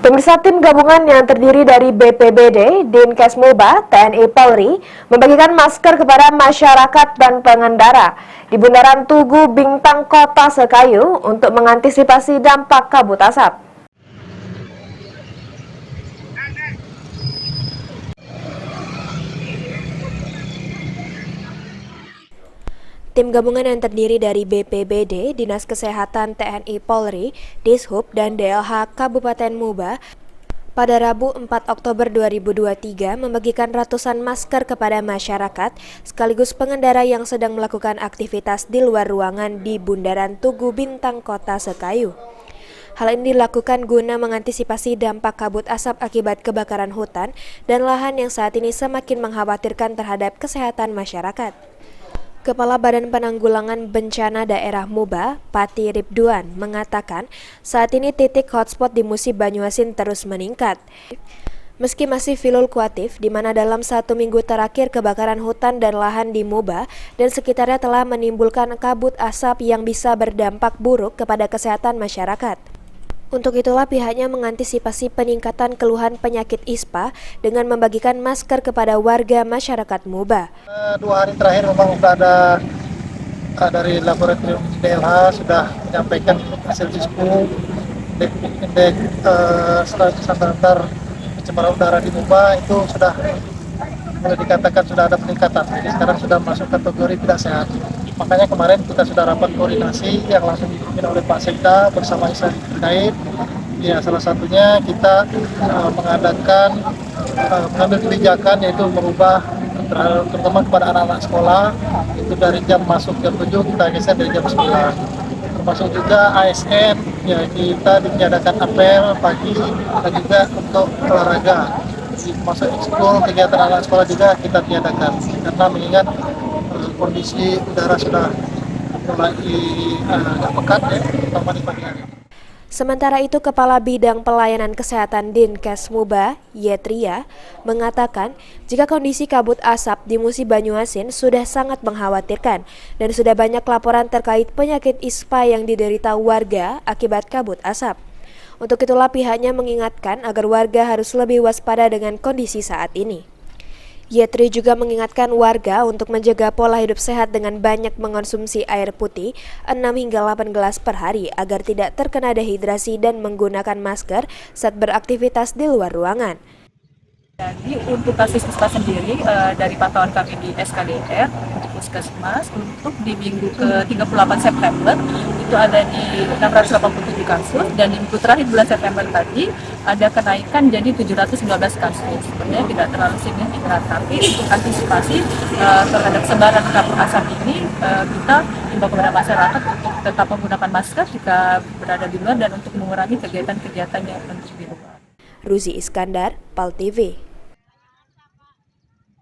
Pemirsa, tim gabungan yang terdiri dari BPBD, Dinkes Muba, TNI Polri membagikan masker kepada masyarakat dan pengendara di Bundaran Tugu Bintang Kota Sekayu untuk mengantisipasi dampak kabut asap. Tim gabungan yang terdiri dari BPBD, Dinas Kesehatan TNI Polri, Dishub, dan DLH Kabupaten Muba pada Rabu 4 Oktober 2023 membagikan ratusan masker kepada masyarakat sekaligus pengendara yang sedang melakukan aktivitas di luar ruangan di Bundaran Tugu Bintang Kota Sekayu. Hal ini dilakukan guna mengantisipasi dampak kabut asap akibat kebakaran hutan dan lahan yang saat ini semakin mengkhawatirkan terhadap kesehatan masyarakat. Kepala Badan Penanggulangan Bencana Daerah Muba, Pati Ripduan, mengatakan saat ini titik hotspot di Musi Banyuasin terus meningkat. Meski masih fluktuatif, di mana dalam 1 minggu terakhir kebakaran hutan dan lahan di Muba dan sekitarnya telah menimbulkan kabut asap yang bisa berdampak buruk kepada kesehatan masyarakat. Untuk itulah pihaknya mengantisipasi peningkatan keluhan penyakit ISPA dengan membagikan masker kepada warga masyarakat Muba. 2 hari terakhir memang sudah ada dari laboratorium DLH sudah menyampaikan hasil disku indeks standar pencemaran udara di Muba itu sudah boleh dikatakan sudah ada peningkatan. Jadi sekarang sudah masuk kategori tidak sehat. Makanya kemarin kita sudah rapat koordinasi yang langsung dipimpin oleh Pak Sekda bersama instansi terkait. Ya, salah satunya kita mengambil kebijakan yaitu merubah terutama kepada anak-anak sekolah itu dari jam masuk jam 7 kita geser dari jam 9. Termasuk juga ASN, ya kita ditiadakan apel pagi dan juga untuk olahraga. Masuk ekskul kegiatan anak sekolah juga kita tiadakan karena mengingat kondisi udara sudah mulai agak pekat ya, terutama di pagi hari. Sementara itu, Kepala Bidang Pelayanan Kesehatan Dinkes Muba, Yetria, mengatakan jika kondisi kabut asap di Musi Banyuasin sudah sangat mengkhawatirkan dan sudah banyak laporan terkait penyakit ISPA yang diderita warga akibat kabut asap. Untuk itulah pihaknya mengingatkan agar warga harus lebih waspada dengan kondisi saat ini. Yetri juga mengingatkan warga untuk menjaga pola hidup sehat dengan banyak mengonsumsi air putih 6 hingga 8 gelas per hari agar tidak terkena dehidrasi dan menggunakan masker saat beraktivitas di luar ruangan. Jadi untuk kasus ISPA sendiri dari pantauan kami di SKDR untuk Puskesmas untuk di minggu ke-38 September itu ada di 687 kasus dan di minggu terakhir bulan September tadi ada kenaikan jadi 719 kasus. Sebenarnya tidak terlalu signifikan, tapi untuk antisipasi terhadap sebaran kabut asap ini kita himbau kepada masyarakat untuk tetap menggunakan masker jika berada di luar dan untuk mengurangi kegiatan-kegiatan yang di luar. Ruzi Iskandar, PAL TV.